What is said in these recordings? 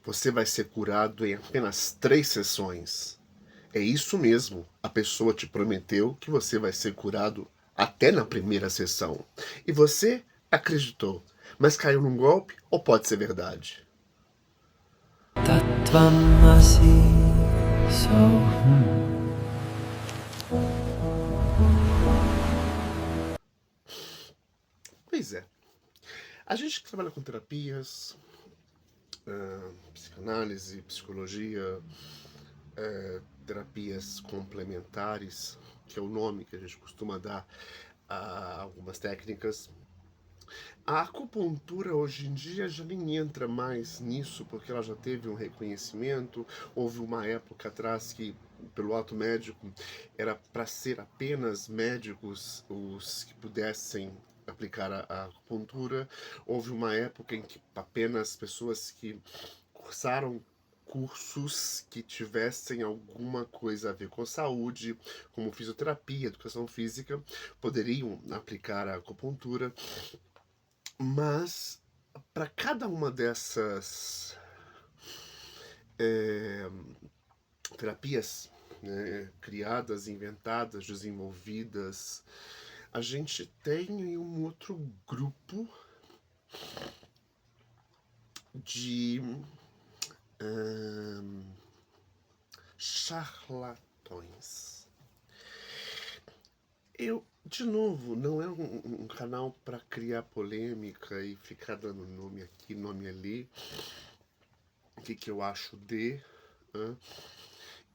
Você vai ser curado em apenas 3 sessões. É isso mesmo, a pessoa te prometeu que você vai ser curado até na primeira sessão. E você acreditou, mas caiu num golpe ou pode ser verdade? Tatvamasi Soham. Pois é. A gente que trabalha com terapias, psicanálise, psicologia, terapias complementares, que é o nome que a gente costuma dar a algumas técnicas. A acupuntura hoje em dia já nem entra mais nisso, porque ela já teve um reconhecimento. Houve uma época atrás que, pelo ato médico, era para ser apenas médicos os que pudessem aplicar a acupuntura. Houve uma época em que apenas pessoas que cursaram cursos que tivessem alguma coisa a ver com saúde, como fisioterapia, educação física, poderiam aplicar a acupuntura. Mas para cada uma dessas é, terapias, né, criadas, inventadas, desenvolvidas, a gente tem um outro grupo de hum, charlatões. Eu, de novo, não é um canal para criar polêmica e ficar dando nome aqui, nome ali. O que eu acho de. Hã?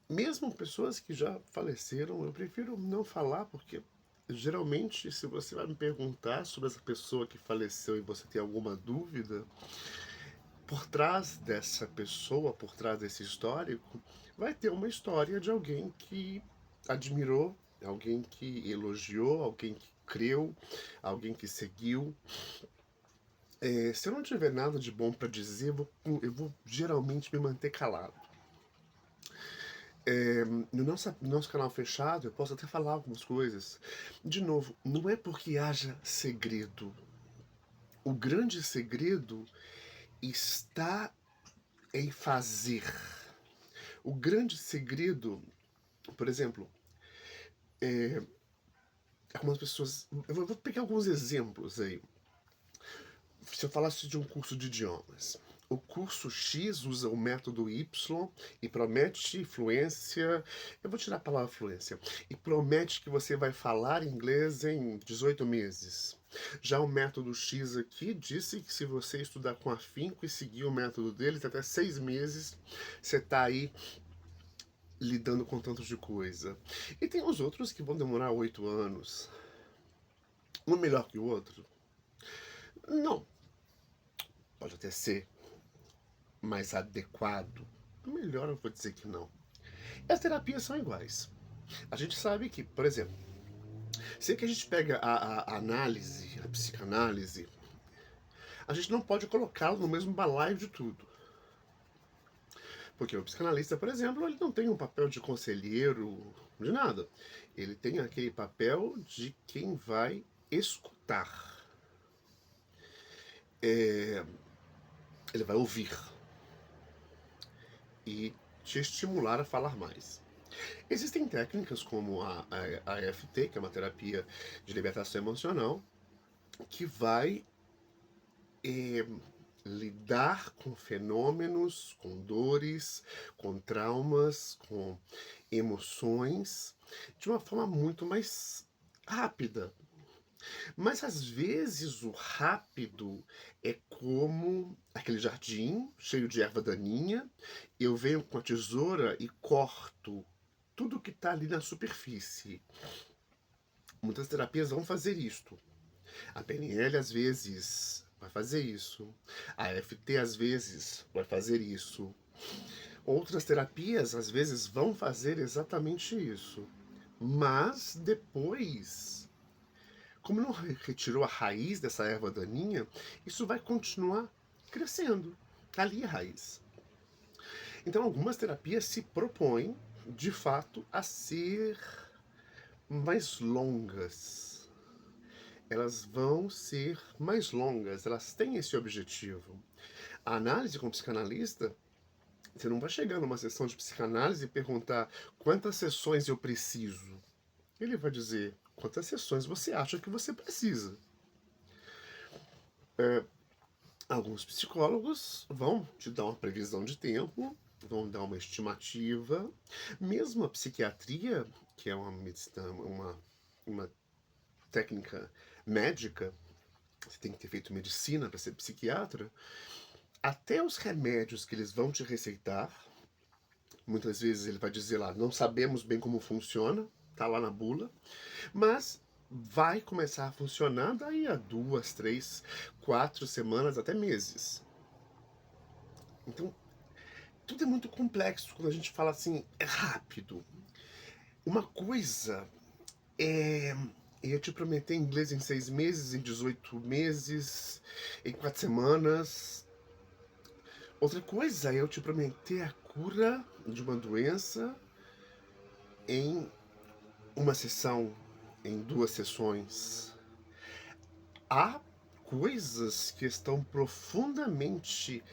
Mesmo pessoas que já faleceram, eu prefiro não falar, porque geralmente, se você vai me perguntar sobre essa pessoa que faleceu e você tem alguma dúvida, por trás dessa pessoa, por trás desse histórico, vai ter uma história de alguém que admirou, alguém que elogiou, alguém que creu, alguém que seguiu. Se eu não tiver nada de bom para dizer, eu vou geralmente me manter calado. No nosso canal fechado, eu posso até falar algumas coisas. De novo, não é porque haja segredo. O grande segredo está em fazer. O grande segredo, por exemplo, algumas pessoas. Eu vou pegar alguns exemplos aí. Se eu falasse de um curso de idiomas, o curso X usa o método Y e promete fluência. Eu vou tirar a palavra fluência. E promete que você vai falar inglês em 18 meses. Já o método X aqui disse que se você estudar com afinco e seguir o método deles, até 6 meses você está aí lidando com tanto de coisa. E tem os outros que vão demorar 8 anos. Um melhor que o outro? Não. Pode até ser mais adequado. Melhor eu vou dizer que não. As terapias são iguais. A gente sabe que, por exemplo, se que a gente pega a análise, a psicanálise, a gente não pode colocá-lo no mesmo balaio de tudo. Porque o psicanalista, por exemplo, ele não tem um papel de conselheiro, de nada. Ele tem aquele papel de quem vai escutar. Ele vai ouvir e te estimular a falar mais. Existem técnicas como a EFT, que é uma terapia de libertação emocional, que vai eh, lidar com fenômenos, com dores, com traumas, com emoções, de uma forma muito mais rápida. Mas às vezes o rápido é como aquele jardim cheio de erva daninha. Eu venho com a tesoura e corto tudo que está ali na superfície. Muitas terapias vão fazer isto. A PNL às vezes vai fazer isso. A FT às vezes vai fazer isso. Outras terapias às vezes vão fazer exatamente isso. Mas depois, como não retirou a raiz dessa erva daninha, isso vai continuar crescendo. Ali é a raiz. Então algumas terapias se propõem, de fato, a ser mais longas. Elas vão ser mais longas, elas têm esse objetivo. A análise com o psicanalista Você não vai chegar numa sessão de psicanálise e perguntar quantas sessões eu preciso. Ele vai dizer quantas sessões você acha que você precisa. Alguns psicólogos vão te dar uma previsão de tempo, vão dar uma estimativa. Mesmo a psiquiatria, que é uma medicina, uma técnica médica, você tem que ter feito medicina para ser psiquiatra, até os remédios que eles vão te receitar, muitas vezes ele vai dizer lá, não sabemos bem como funciona, tá lá na bula, mas vai começar a funcionar daí a 2, 3, 4 semanas, até meses. Então, tudo é muito complexo quando a gente fala assim, é rápido. Uma coisa é eu te prometer inglês em 6 meses, em 18 meses, em 4 semanas. Outra coisa é eu te prometer a cura de uma doença em uma sessão, em 2 sessões. Há coisas que estão profundamente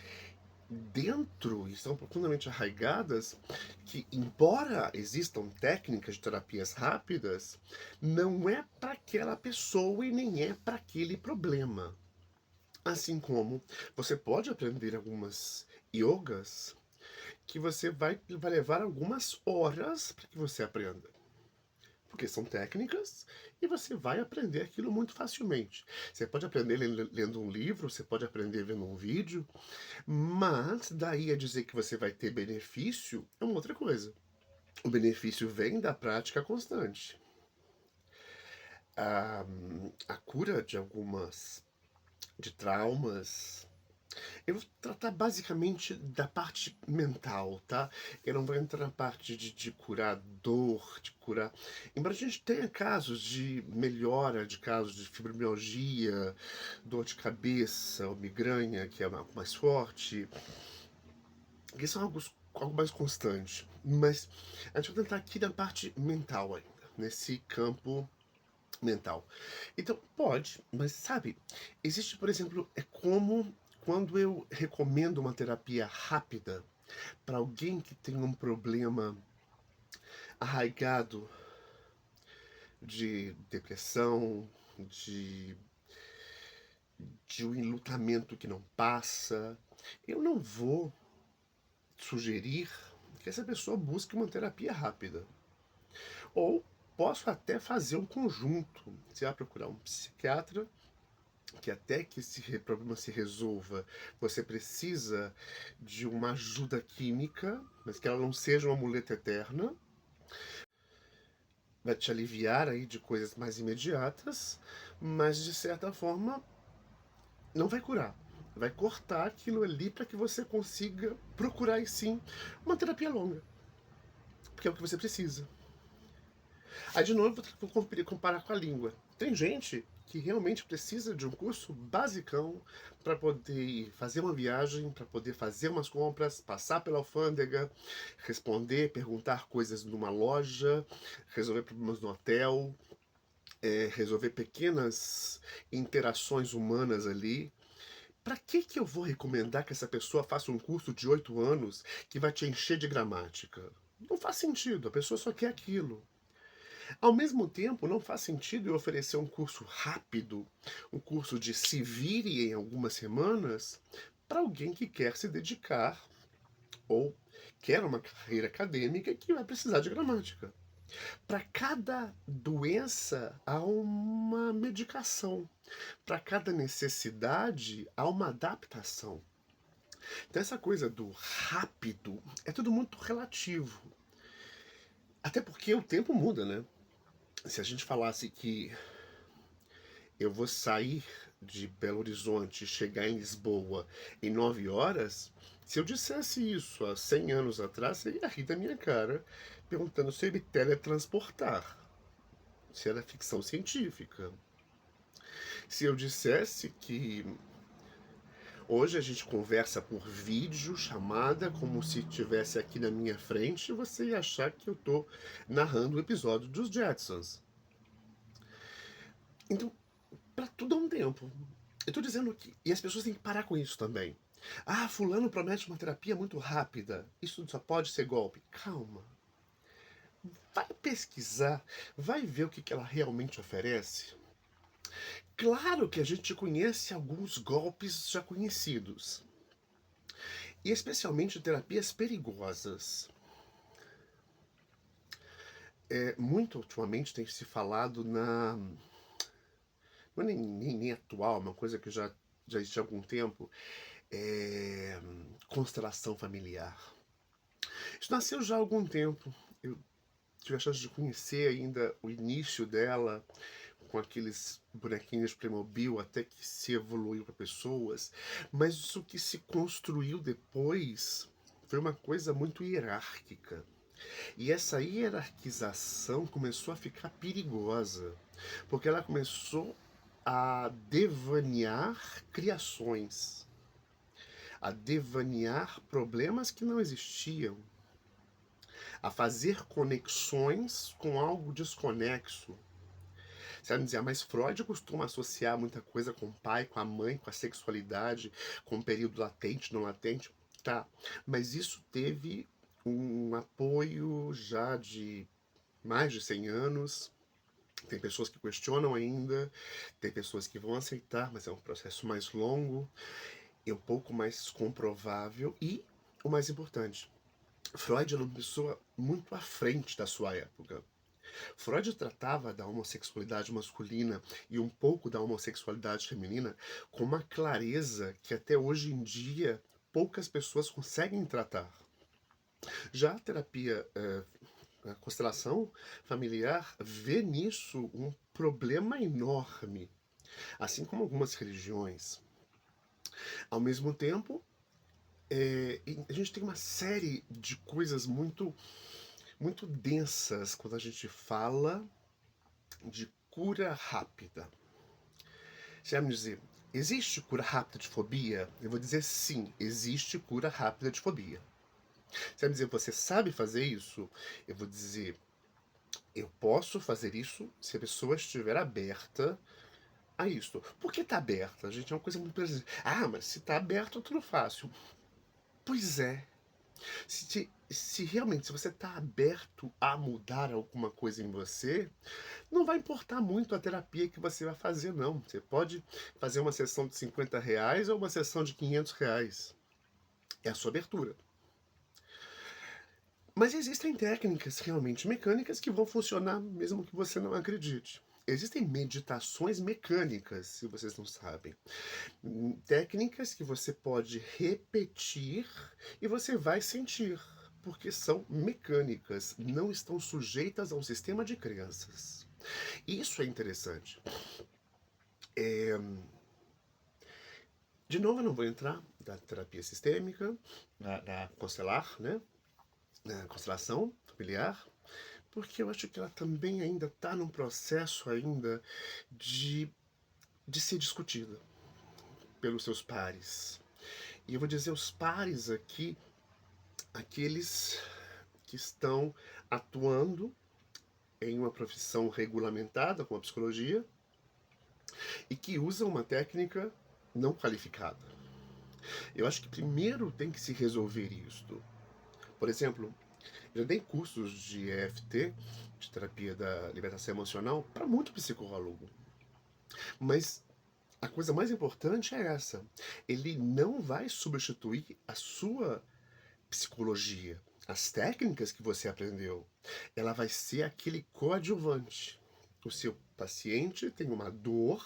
dentro, estão profundamente arraigadas, que, embora existam técnicas de terapias rápidas, não é para aquela pessoa e nem é para aquele problema. Assim como você pode aprender algumas yogas que você vai levar algumas horas para que você aprenda. Porque são técnicas e você vai aprender aquilo muito facilmente. Você pode aprender lendo um livro, você pode aprender vendo um vídeo, mas daí a dizer que você vai ter benefício é uma outra coisa. O benefício vem da prática constante. A cura de algumas de traumas. Eu vou tratar basicamente da parte mental, tá? Eu não vou entrar na parte de curar dor, de curar. Embora a gente tenha casos de melhora de casos de fibromialgia, dor de cabeça ou migrânia, que é mais forte, que são algo mais constante. Mas a gente vai tentar aqui na parte mental ainda, nesse campo mental. Então, pode, mas sabe, existe, por exemplo, é como quando eu recomendo uma terapia rápida para alguém que tem um problema arraigado de depressão, de, de um enlutamento que não passa, eu não vou sugerir que essa pessoa busque uma terapia rápida. Ou posso até fazer um conjunto. Você vai procurar um psiquiatra que até que esse problema se resolva, você precisa de uma ajuda química, mas que ela não seja uma muleta eterna. Vai te aliviar aí de coisas mais imediatas, mas de certa forma não vai curar. Vai cortar aquilo ali para que você consiga procurar aí sim uma terapia longa, porque é o que você precisa. Aí de novo vou comparar com a língua. Tem gente que realmente precisa de um curso basicão para poder fazer uma viagem, para poder fazer umas compras, passar pela alfândega, responder, perguntar coisas numa loja, resolver problemas no hotel, resolver pequenas interações humanas ali. Para que eu vou recomendar que essa pessoa faça um curso de 8 anos que vai te encher de gramática? Não faz sentido, a pessoa só quer aquilo. Ao mesmo tempo, não faz sentido eu oferecer um curso rápido, um curso de se vire em algumas semanas, para alguém que quer se dedicar ou quer uma carreira acadêmica que vai precisar de gramática. Para cada doença há uma medicação, para cada necessidade há uma adaptação. Então, essa coisa do rápido é tudo muito relativo. Até porque o tempo muda, né? Se a gente falasse que eu vou sair de Belo Horizonte e chegar em Lisboa em 9 horas, se eu dissesse isso há 100 anos atrás, você ia rir da minha cara, perguntando se eu ia me teletransportar. Se era ficção científica. Se eu dissesse que hoje a gente conversa por vídeo, chamada, como se estivesse aqui na minha frente, você ia achar que eu estou narrando o episódio dos Jetsons. Então, para tudo há um tempo. Eu tô dizendo que. E as pessoas têm que parar com isso também. Ah, fulano promete uma terapia muito rápida. Isso só pode ser golpe. Calma. Vai pesquisar, vai ver o que ela realmente oferece. Claro que a gente conhece alguns golpes já conhecidos, e especialmente terapias perigosas. Muito ultimamente tem se falado na. Não é nem atual, uma coisa que já existe há algum tempo, é constelação familiar. Isso nasceu já há algum tempo. Eu tive a chance de conhecer ainda o início dela, com aqueles bonequinhos de Playmobil, até que se evoluiu para pessoas, mas isso que se construiu depois foi uma coisa muito hierárquica. E essa hierarquização começou a ficar perigosa, porque ela começou a devanear criações, a devanear problemas que não existiam, a fazer conexões com algo desconexo. Você vai me dizer, mas Freud costuma associar muita coisa com o pai, com a mãe, com a sexualidade, com o período latente, não latente. Tá, mas isso teve um apoio já de mais de 100 anos. Tem pessoas que questionam ainda, tem pessoas que vão aceitar, mas é um processo mais longo, é um pouco mais comprovável e, o mais importante, Freud era uma pessoa muito à frente da sua época. Freud tratava da homossexualidade masculina e um pouco da homossexualidade feminina com uma clareza que até hoje em dia poucas pessoas conseguem tratar. Já a terapia, a constelação familiar, vê nisso um problema enorme, assim como algumas religiões. Ao mesmo tempo, a gente tem uma série de coisas muito densas quando a gente fala de cura rápida. Você vai me dizer, existe cura rápida de fobia? Eu vou dizer sim, existe cura rápida de fobia. Você vai me dizer, você sabe fazer isso? Eu vou dizer, eu posso fazer isso se a pessoa estiver aberta a isso. Por que está aberta? A gente é uma coisa muito presente. Ah, mas se está aberto, tudo fácil. Pois é. Se realmente, se você está aberto a mudar alguma coisa em você, não vai importar muito a terapia que você vai fazer, não. Você pode fazer uma sessão de R$ 50 ou uma sessão de R$ 500. É a sua abertura. Mas existem técnicas realmente mecânicas que vão funcionar mesmo que você não acredite. Existem meditações mecânicas, se vocês não sabem. Técnicas que você pode repetir e você vai sentir, porque são mecânicas, não estão sujeitas a um sistema de crenças. Isso é interessante. De novo, eu não vou entrar da terapia sistêmica, da constelar, né? Da constelação familiar, porque eu acho que ela também ainda está num processo ainda de, de ser discutida pelos seus pares. E eu vou dizer os pares aqui, aqueles que estão atuando em uma profissão regulamentada com a psicologia e que usam uma técnica não qualificada. Eu acho que primeiro tem que se resolver isto. Por exemplo, eu dei cursos de EFT, de terapia da libertação emocional, para muito psicólogo. Mas a coisa mais importante é essa. Ele não vai substituir a sua psicologia, as técnicas que você aprendeu. Ela vai ser aquele coadjuvante. O seu paciente tem uma dor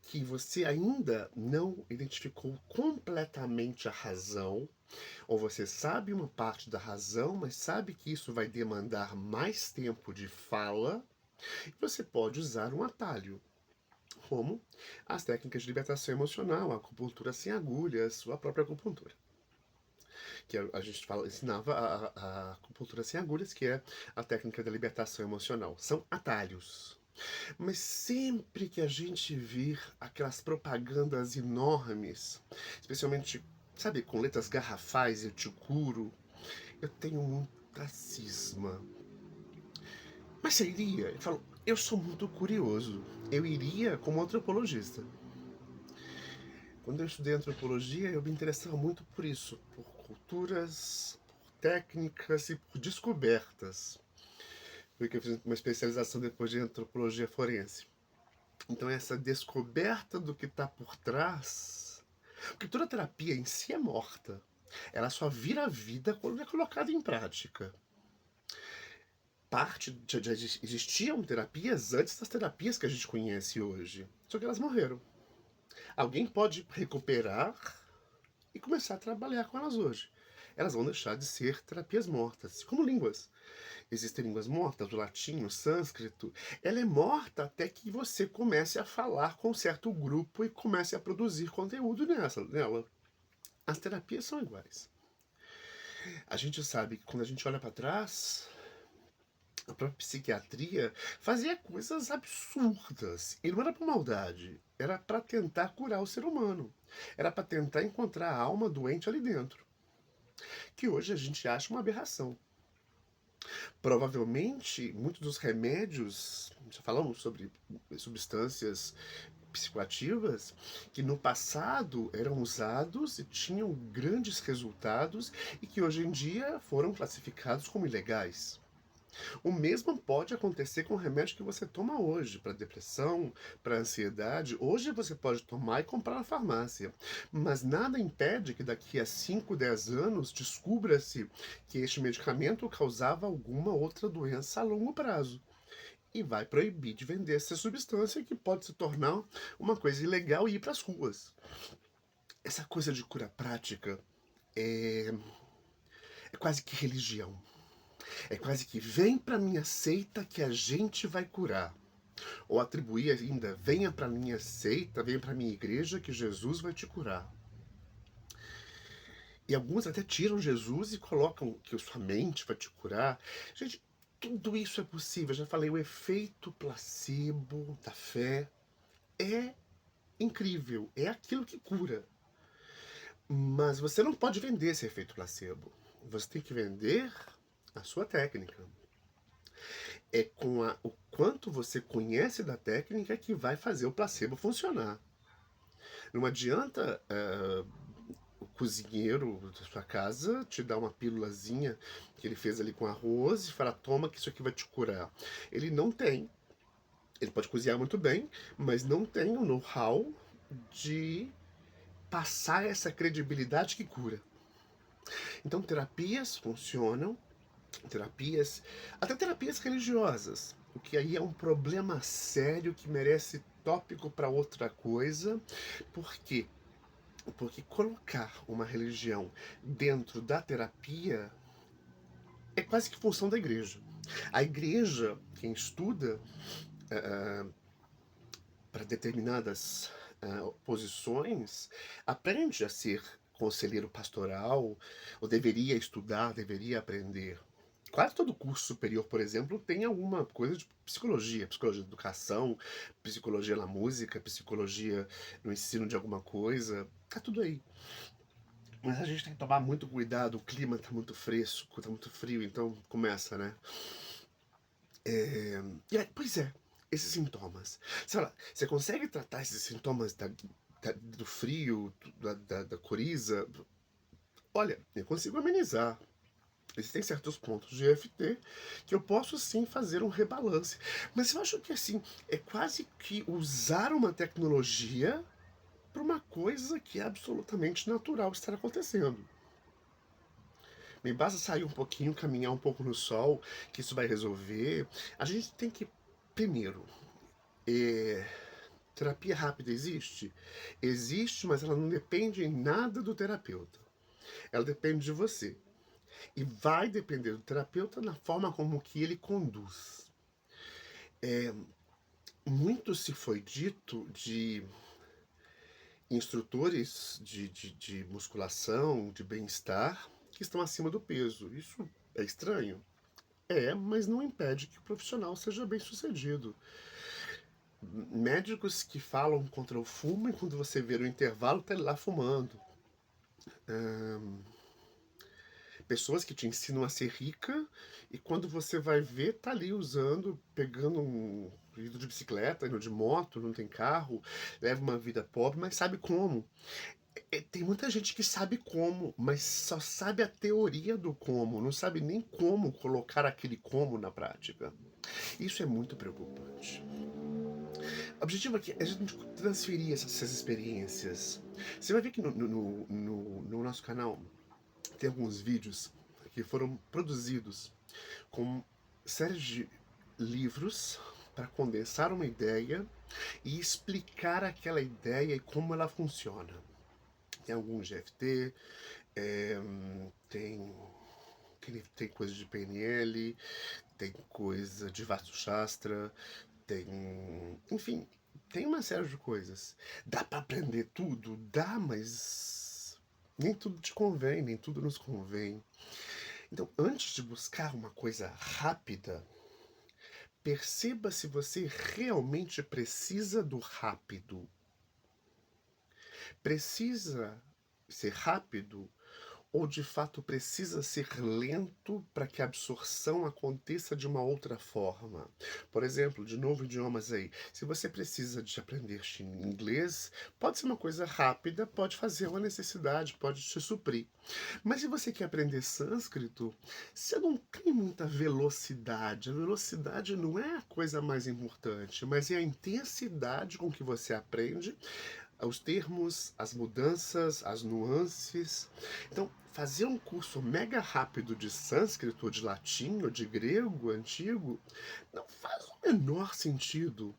que você ainda não identificou completamente a razão, ou você sabe uma parte da razão, mas sabe que isso vai demandar mais tempo de fala, e você pode usar um atalho, como as técnicas de libertação emocional, a acupuntura sem agulhas, ou a própria acupuntura. Que a gente ensinava a acupuntura sem agulhas, que é a técnica da libertação emocional. São atalhos. Mas sempre que a gente vir aquelas propagandas enormes, especialmente, sabe, com letras garrafais, eu te curo, eu tenho muita cisma. Mas você iria? Ele falou, eu sou muito curioso. Eu iria como antropologista. Quando eu estudei antropologia, eu me interessava muito por isso, por culturas, por técnicas e por descobertas. Porque eu fiz uma especialização depois de antropologia forense. Então, essa descoberta do que está por trás. Porque toda terapia em si é morta. Ela só vira vida quando é colocada em prática. Já existiam terapias antes das terapias que a gente conhece hoje. Só que elas morreram. Alguém pode recuperar e começar a trabalhar com elas hoje. Elas vão deixar de ser terapias mortas, como línguas. Existem línguas mortas, o latim, o sânscrito. Ela é morta até que você comece a falar com um certo grupo e comece a produzir conteúdo nela. As terapias são iguais. A gente sabe que quando a gente olha para trás, a própria psiquiatria fazia coisas absurdas. E não era por maldade, era para tentar curar o ser humano. Era para tentar encontrar a alma doente ali dentro. Que hoje a gente acha uma aberração. Provavelmente, muitos dos remédios, já falamos sobre substâncias psicoativas, que no passado eram usados e tinham grandes resultados e que hoje em dia foram classificados como ilegais. O mesmo pode acontecer com o remédio que você toma hoje, para depressão, para ansiedade. Hoje você pode tomar e comprar na farmácia. Mas nada impede que daqui a 5, 10 anos descubra-se que este medicamento causava alguma outra doença a longo prazo. E vai proibir de vender essa substância que pode se tornar uma coisa ilegal e ir para as ruas. Essa coisa de cura prática é, é quase que religião. É quase que vem para minha seita que a gente vai curar. Ou atribuir ainda, venha para minha seita, venha para minha igreja que Jesus vai te curar. E alguns até tiram Jesus e colocam que sua mente vai te curar. Gente, tudo isso é possível. Eu já falei, o efeito placebo da fé é incrível. É aquilo que cura. Mas você não pode vender esse efeito placebo. Você tem que vender a sua técnica. É com o quanto você conhece da técnica que vai fazer o placebo funcionar. Não adianta o cozinheiro da sua casa te dar uma pílulazinha que ele fez ali com arroz e falar, toma que isso aqui vai te curar. Ele não tem. Ele pode cozinhar muito bem, mas não tem o know-how de passar essa credibilidade que cura. Então, terapias funcionam, terapias, até terapias religiosas, o que aí é um problema sério que merece tópico para outra coisa. Por quê? Porque colocar uma religião dentro da terapia é quase que função da igreja. A igreja, quem estuda para determinadas posições, aprende a ser conselheiro pastoral, ou deveria estudar, deveria aprender. Quase todo curso superior, por exemplo, tem alguma coisa de psicologia, psicologia da educação, psicologia na música, psicologia no ensino de alguma coisa, tá tudo aí. Mas a gente tem que tomar muito cuidado, o clima tá muito fresco, tá muito frio, então começa, né? E aí, pois é, esses sintomas. Você consegue tratar esses sintomas do frio, da coriza? Olha, eu consigo amenizar. Existem certos pontos de EFT que eu posso sim fazer um rebalance. Mas eu acho que assim, é quase que usar uma tecnologia para uma coisa que é absolutamente natural estar acontecendo. Me basta sair um pouquinho, caminhar um pouco no sol, que isso vai resolver. A gente tem que, primeiro, terapia rápida existe? Existe, mas ela não depende em nada do terapeuta. Ela depende de você. E vai depender do terapeuta na forma como que ele conduz. Muito se foi dito de instrutores de musculação, de bem-estar, que estão acima do peso. Isso é estranho? É, mas não impede que o profissional seja bem sucedido. Médicos que falam contra o fumo e quando você vê no intervalo tá ele lá fumando. Pessoas que te ensinam a ser rica e quando você vai ver, tá ali usando, pegando indo de bicicleta, indo de moto, não tem carro, leva uma vida pobre, mas sabe como. Tem muita gente que sabe como, mas só sabe a teoria do como, não sabe nem como colocar aquele como na prática. Isso é muito preocupante. O objetivo aqui é a gente transferir essas experiências. Você vai ver que no nosso canal tem alguns vídeos que foram produzidos com séries de livros para condensar uma ideia e explicar aquela ideia e como ela funciona. Tem algum GFT, é, tem, tem coisa de PNL, tem coisa de Vastu Shastra, tem. Enfim, tem uma série de coisas. Dá para aprender tudo? Dá, mas nem tudo te convém, nem tudo nos convém. Então, antes de buscar uma coisa rápida, perceba se você realmente precisa do rápido. Precisa ser rápido ou de fato precisa ser lento para que a absorção aconteça de uma outra forma? Por exemplo, de novo, idiomas aí. Se você precisa de aprender inglês, pode ser uma coisa rápida, pode fazer uma necessidade, pode te suprir. Mas se você quer aprender sânscrito, você não tem muita velocidade. A velocidade não é a coisa mais importante, mas é a intensidade com que você aprende os termos, as mudanças, as nuances. Então, fazer um curso mega rápido de sânscrito, ou de latim, ou de grego antigo, não faz o menor sentido.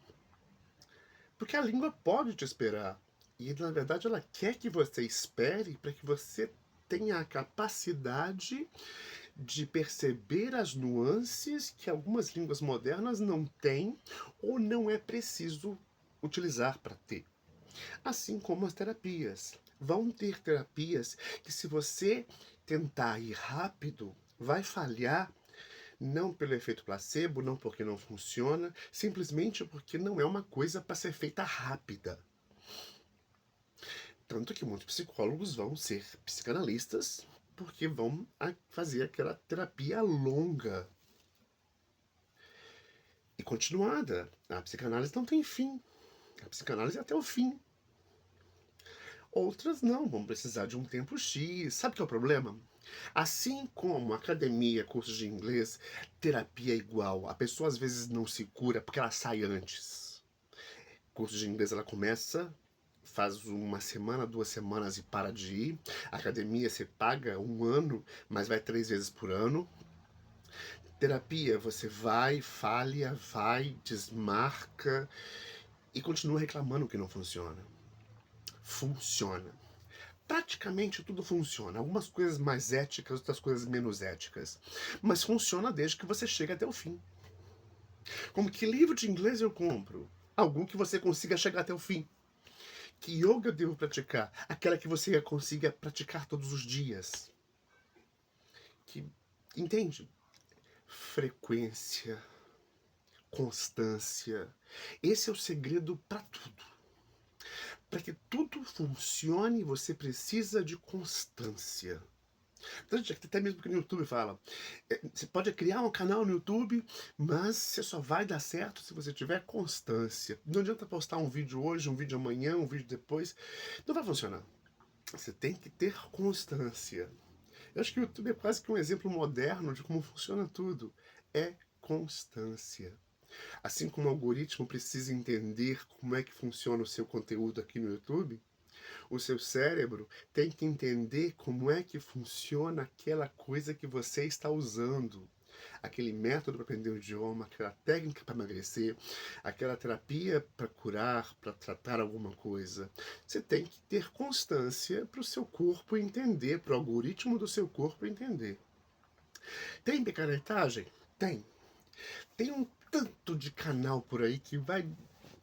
Porque a língua pode te esperar. E, na verdade, ela quer que você espere para que você tenha a capacidade de perceber as nuances que algumas línguas modernas não têm ou não é preciso utilizar para ter. Assim como as terapias. Vão ter terapias que, se você tentar ir rápido, vai falhar, não pelo efeito placebo, não porque não funciona, simplesmente porque não é uma coisa para ser feita rápida. Tanto que muitos psicólogos vão ser psicanalistas porque vão fazer aquela terapia longa e continuada. A psicanálise não tem fim. A psicanálise é até o fim. Outras não, vão precisar de um tempo X. Sabe o que é o problema? Assim como academia, curso de inglês, terapia é igual. A pessoa às vezes não se cura porque ela sai antes. Curso de inglês ela começa, faz uma semana, 2 semanas e para de ir. Academia você paga 1 ano, mas vai 3 vezes por ano. Terapia você vai, falha, vai, desmarca e continua reclamando que não funciona. Funciona. Praticamente tudo funciona. Algumas coisas mais éticas, outras coisas menos éticas. Mas funciona desde que você chega até o fim. Como que livro de inglês eu compro? Algum que você consiga chegar até o fim. Que yoga eu devo praticar? Aquela que você consiga praticar todos os dias. Que, entende? Frequência, constância. Esse é o segredo para tudo. Para que tudo funcione, você precisa de constância. Até mesmo que no YouTube fala, você pode criar um canal no YouTube, mas você só vai dar certo se você tiver constância. Não adianta postar um vídeo hoje, um vídeo amanhã, um vídeo depois. Não vai funcionar. Você tem que ter constância. Eu acho que o YouTube é quase que um exemplo moderno de como funciona tudo. É constância. Assim como o algoritmo precisa entender como é que funciona o seu conteúdo aqui no YouTube, o seu cérebro tem que entender como é que funciona aquela coisa que você está usando. Aquele método para aprender o idioma, aquela técnica para emagrecer, aquela terapia para curar, para tratar alguma coisa. Você tem que ter constância para o seu corpo entender, para o algoritmo do seu corpo entender. Tem picaretagem? Tem. Tem um tanto de canal por aí que vai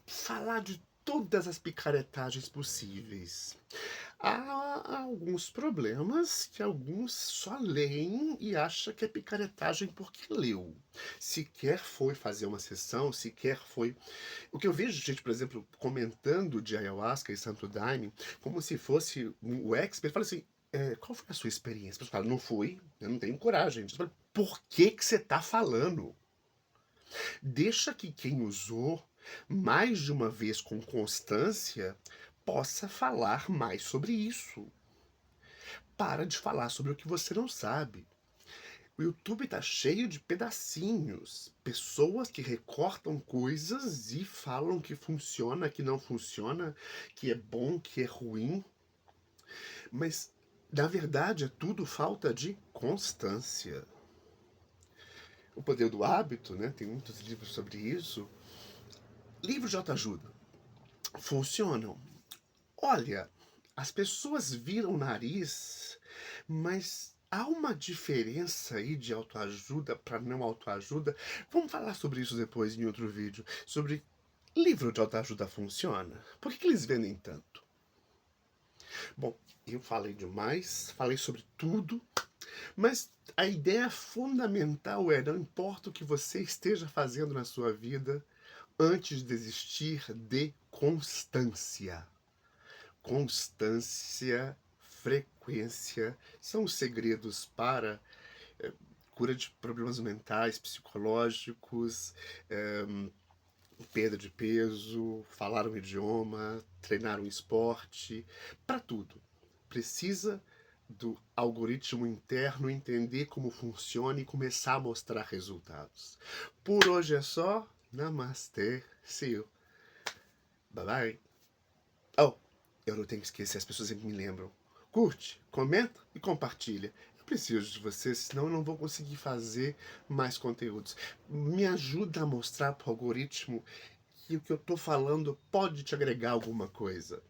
falar de todas as picaretagens possíveis. Há alguns problemas que alguns só leem e acham que é picaretagem porque leu. Sequer foi fazer uma sessão, sequer foi. O que eu vejo gente, por exemplo, comentando de ayahuasca e santo daime, como se fosse o expert, fala assim: qual foi a sua experiência? A pessoa fala, não fui, eu não tenho coragem. Você fala, por que que você tá falando? Deixa que quem usou mais de uma vez com constância possa falar mais sobre isso. Para de falar sobre o que você não sabe. O YouTube tá cheio de pedacinhos, pessoas que recortam coisas e falam que funciona, que não funciona, que é bom, que é ruim, mas na verdade é tudo falta de constância. O poder do hábito, né? Tem muitos livros sobre isso. Livros de autoajuda funcionam. Olha, as pessoas viram o nariz, mas há uma diferença aí de autoajuda para não autoajuda. Vamos falar sobre isso depois em outro vídeo. Sobre livro de autoajuda funciona? Por que que eles vendem tanto? Bom, eu falei demais, falei sobre tudo, mas a ideia fundamental é: não importa o que você esteja fazendo na sua vida, antes de desistir, de constância. Constância, frequência são os segredos para cura de problemas mentais, psicológicos, perda de peso, falar um idioma, treinar um esporte, para tudo. Precisa do algoritmo interno entender como funciona e começar a mostrar resultados. Por hoje é só. Namastê. See you. Bye bye. Oh, eu não tenho que esquecer, as pessoas sempre me lembram. Curte, comenta e compartilha. Eu preciso de você, senão eu não vou conseguir fazer mais conteúdos. Me ajuda a mostrar para o algoritmo que o que eu estou falando pode te agregar alguma coisa.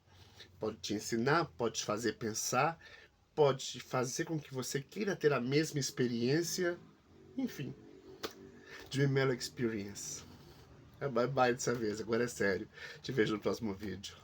Pode te ensinar, pode te fazer pensar, pode fazer com que você queira ter a mesma experiência. Enfim, Dream Experience. Bye bye dessa vez, agora é sério. Te vejo no próximo vídeo.